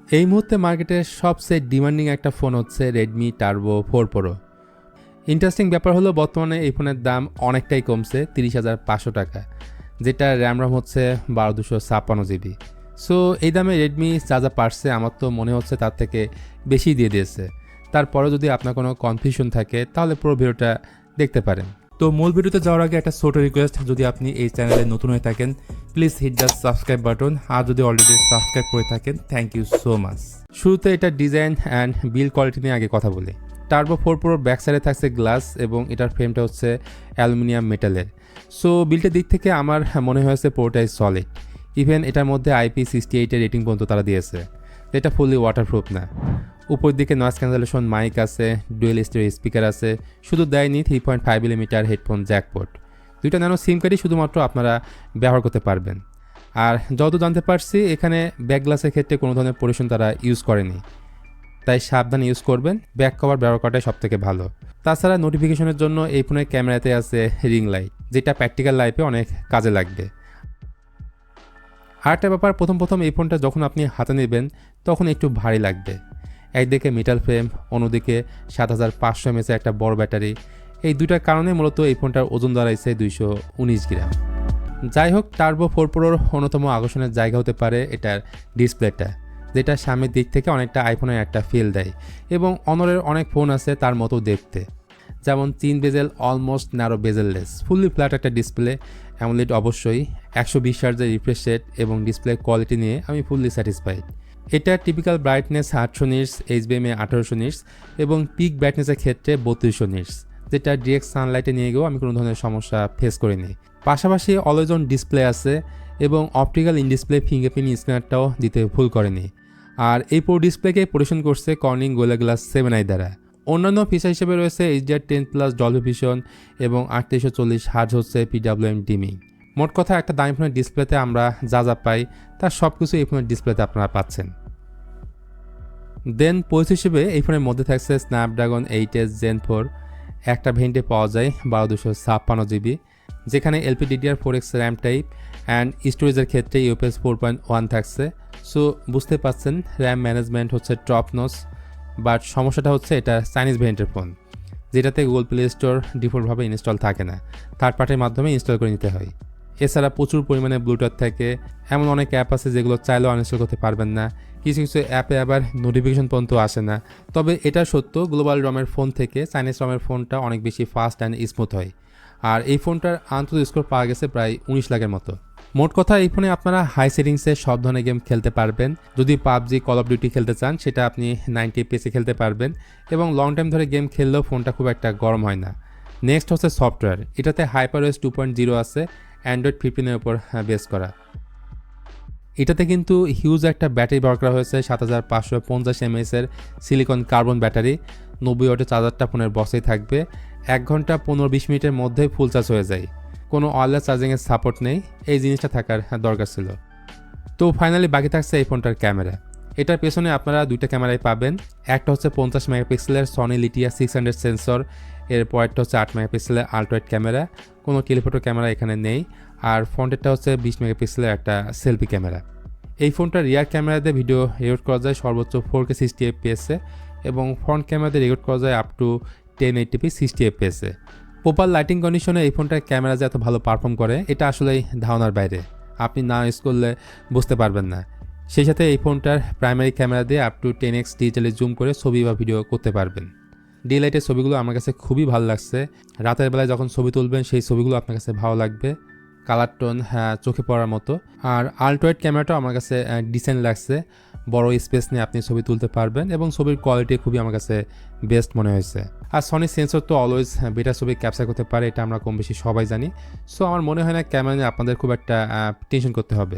এই মুহূর্তে মার্কেটের সবচেয়ে ডিমান্ডিং একটা ফোন হচ্ছে রেডমি টার্বো 4 প্রো। ইন্টারেস্টিং ব্যাপার হলো বর্তমানে এই ফোনের দাম অনেকটাই কমছে 30,500 টাকা, যেটা র্যাম রম হচ্ছে 1256 জিবি। সো এই দামে রেডমি যা যা পারছে আমার তো মনে হচ্ছে তার থেকে বেশি দিয়ে দিয়েছে। তারপরেও যদি আপনার কোনো কনফিউশন থাকে তাহলে পুরো ভিডিওটা দেখতে পারেন। তো মূল ভিডিওতে যাওয়ার আগে একটা ছোট রিকোয়েস্ট, যদি আপনি এই চ্যানেলে নতুন হয়ে থাকেন please hit the subscribe button, আর যদি অলরেডি সাবস্ক্রাইব করে থাকেন থ্যাংক ইউ সো মাচ। শুরুতে এটা ডিজাইন অ্যান্ড বিল্ড কোয়ালিটি নিয়ে আগে কথা বলি। টার্বো 4 প্রোর ব্যাক সাইডে থাকছে গ্লাস এবং এটার ফ্রেমটা হচ্ছে অ্যালুমিনিয়াম মেটালের। সো বিল্ডের দিক থেকে আমার মনে হয়েছে পুরোটাই সলিড। ইভেন এটার মধ্যে IP68 এর রেটিং পর্যন্ত তারা দিয়েছে, যেটা ফুললি ওয়াটারপ্রুফ না। উপরের দিকে নয়েজ ক্যান্সেলেশন মাইক আছে, ডুয়েল স্টেরিও স্পিকার আছে, শুধু দেয়নি 3.5mm হেডফোন জ্যাকপোর্ট। দুইটা ন্যানো সিম কার্ডই শুধুমাত্র আপনারা ব্যবহার করতে পারবেন। আর যত জানতে পারছি এখানে ব্যাক গ্লাসের ক্ষেত্রে কোনো ধরনের পরিশন তারা ইউজ করেনি, তাই সাবধানে ইউজ করবেন। ব্যাক কভার ব্যবহার করাটাই সবথেকে ভালো। তাছাড়া নোটিফিকেশনের জন্য এই ফোনের ক্যামেরাতে আছে রিং লাইট, যেটা প্র্যাকটিক্যাল লাইফে অনেক কাজে লাগবে। আরেকটা ব্যাপার, প্রথম এই ফোনটা যখন আপনি হাতে নেবেন তখন একটু ভারী লাগবে। একদিকে মেটাল ফ্রেম, অন্যদিকে 7500 mAh একটা বড় ব্যাটারি। এই দুইটার কারণে মূলত এই ফোনটার ওজন দাঁড়াইছে 219 গ্রাম। যাই হোক, টার্বো 4 প্রোর অন্যতম আকর্ষণের জায়গা হতে পারে এটার ডিসপ্লেটা, যেটা সামনের দিক থেকে অনেকটা আইফোনের একটা ফিল দেয় এবং অনরের অনেক ফোন আছে তার মতো দেখতে, যেমন 3 bezel almost narrow bezelless fully flat একটা ডিসপ্লে। অ্যামোলেড অবশ্যই, 120 হার্টজের রিফ্রেশ রেট এবং ডিসপ্লে কোয়ালিটি নিয়ে আমি ফুললি স্যাটিসফাইড। এটা typical brightness 800 nits, HBMA 1800 nits এবং পিক ব্রাইটনেসের ক্ষেত্রে 3200 নিটস, যেটা ডিরেক্ট সানলাইটে নিয়ে গিয়েও আমি কোনো ধরনের সমস্যা ফেস করিনি। পাশাপাশি অলওয়েজ অন ডিসপ্লে আছে এবং অপটিক্যাল ইন ডিসপ্লে ফিঙ্গারপ্রিন্ট স্ক্যানারটাও দিতে ভুল করেনি। আর এই পুরো ডিসপ্লেকে পরিবেশন করছে কর্নিং গোরিলা গ্লাস 7i দ্বারা। অন্যান্য ফিচার হিসেবে রয়েছে HDR10+ ডলবি ভিশন এবং 3840 হার্জ হচ্ছে PWM ডিমিং। মোট কথা, একটা দামি ফোনের ডিসপ্লেতে আমরা যা যা পাই তার সব কিছু এই ফোনের ডিসপ্লেতে আপনারা পাচ্ছেন। দেন পোজ হিসেবে এই ফোনের মধ্যে থাকছে স্ন্যাপড্রাগন 8s Gen 4। একটা ভেরিয়েন্টে পাওয়া যায় 12256 জিবি, যেখানে LPDDR4X র্যাম টাইপ অ্যান্ড স্টোরেজের ক্ষেত্রে UFS 4.1 থাকছে। সো বুঝতে পারছেন র্যাম ম্যানেজমেন্ট হচ্ছে টপ নচ। বাট সমস্যাটা হচ্ছে এটা চাইনিজ ভেরিয়েন্টের ফোন, যেটাতে গুগল প্লে স্টোর ডিফল্টভাবে ইনস্টল থাকে না, থার্ড পার্টির মাধ্যমে ইনস্টল করে নিতে হয়। এছাড়া প্রচুর পরিমাণে ব্লুটুথ থাকে, এমন অনেক অ্যাপ আছে যেগুলো চাইলেও আনইনস্টল করতে পারবেন না। কিছু কিছু অ্যাপে আবার নোটিফিকেশন পর্যন্ত আসে না। তবে এটা সত্য, গ্লোবাল রমের ফোন থেকে চাইনিজ রমের ফোনটা অনেক বেশি ফাস্ট অ্যান্ড স্মুথ হয়। আর এই ফোনটার আন্তর্জাতিক স্কোর পাওয়া গেছে প্রায় 19 লাখের মতো। মোট কথা, এই ফোনে আপনারা হাই সেটিংসে সব ধরনের গেম খেলতে পারবেন। যদি পাবজি, কল অফ ডিউটি খেলতে চান সেটা আপনি 90 FPS খেলতে পারবেন এবং লং টাইম ধরে গেম খেললেও ফোনটা খুব একটা গরম হয় না। নেক্সট হচ্ছে সফটওয়্যার। এটাতে HyperOS 2.0 আছে, অ্যান্ড্রয়েড 15-এর উপর বেস করা। এটাতে কিন্তু হিউজ একটা ব্যাটারি ব্যবহার করা হয়েছে, 7550 mAh সিলিকন কার্বন ব্যাটারি। 90 ওয়াটের চার্জারটা ফোনের বক্সেই থাকবে। 1 ঘন্টা 15-20 মিনিটের মধ্যেই ফুল চার্জ হয়ে যায়। কোনো ওয়্যারলেস চার্জিংয়ের সাপোর্ট নেই, এই জিনিসটা থাকার দরকার ছিল। তো ফাইনালি বাকি থাকছে এই ফোনটার ক্যামেরা। এটার পেছনে আপনারা দুইটা ক্যামেরাই পাবেন। একটা হচ্ছে 50 মেগাপিক্সেলের সনি লিটিয়া 600 সেন্সর, এরপর একটা হচ্ছে 8 মেগাপিক্সেলের আল্ট্রাওয়াইড ক্যামেরা। কোনো টেলিফোটো ক্যামেরা এখানে নেই। আর ফ্রন্টেরটা হচ্ছে 20 মেগাপিক্সেলের একটা সেলফি ক্যামেরা। এই ফোনটার রিয়ার ক্যামেরাতে ভিডিও রেকর্ড করা যায় সর্বোচ্চ 4K 60 FPS এবং ফ্রন্ট ক্যামেরাতে রেকর্ড করা যায় up to 1080p 60 FPS। Proper lighting কন্ডিশনে এই ফোনটার ক্যামেরা যে এত ভালো পারফর্ম করে এটা আসলেই ধারণার বাইরে, আপনি না ইউজ করলে বুঝতে পারবেন না। সেই সাথে এই ফোনটার প্রাইমারি ক্যামেরা দিয়ে up to 10x digitally zoom করে ছবি বা ভিডিও করতে পারবেন। ডে লাইটের ছবিগুলো আমার কাছে খুবই ভালো লাগছে। রাতের বেলায় যখন ছবি তুলবেন সেই ছবিগুলো আপনার কাছে ভালো লাগবে, কালার টোন চোখে পড়ার মতো। আর আল্ট্রাওয়াইড ক্যামেরাটাও আমার কাছে ডিসেন্ট লাগছে, বড় স্পেস নিয়ে আপনি ছবি তুলতে পারবেন এবং ছবির কোয়ালিটি খুবই আমার কাছে বেস্ট মনে হয়েছে। আর সনি সেন্সর তো অলওয়েজ বেটার ছবি ক্যাপচার করতে পারে, এটা আমরা কম বেশি সবাই জানি। সো আমার মনে হয় না ক্যামেরা নিয়ে আপনাদের খুব একটা টেনশন করতে হবে।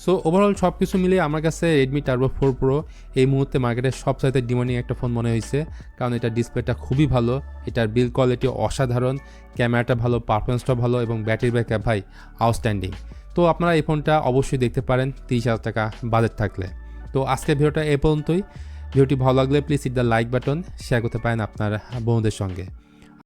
সো ওভারঅল সব কিছু মিলিয়ে আমার কাছে রেডমি টার্বো 4 প্রো এই মুহূর্তে মার্কেটের সবচাইতে ডিমান্ডিং একটা ফোন মনে হয়েছে, কারণ এটার ডিসপ্লেটা খুবই ভালো, এটার বিল্ড কোয়ালিটি অসাধারণ, ক্যামেরাটা ভালো, পারফরমেন্সটা ভালো এবং ব্যাটারি ব্যাকআপ ভাই আউটস্ট্যান্ডিং। তো আপনারা এই ফোনটা অবশ্যই দেখতে পারেন 30,000 টাকা বাজেট থাকলে। তো আজকের ভিডিওটা এ পর্যন্তই। ভিডিওটি ভালো লাগলে please hit the like button, share করতে পারেন আপনার বন্ধুদের সঙ্গে।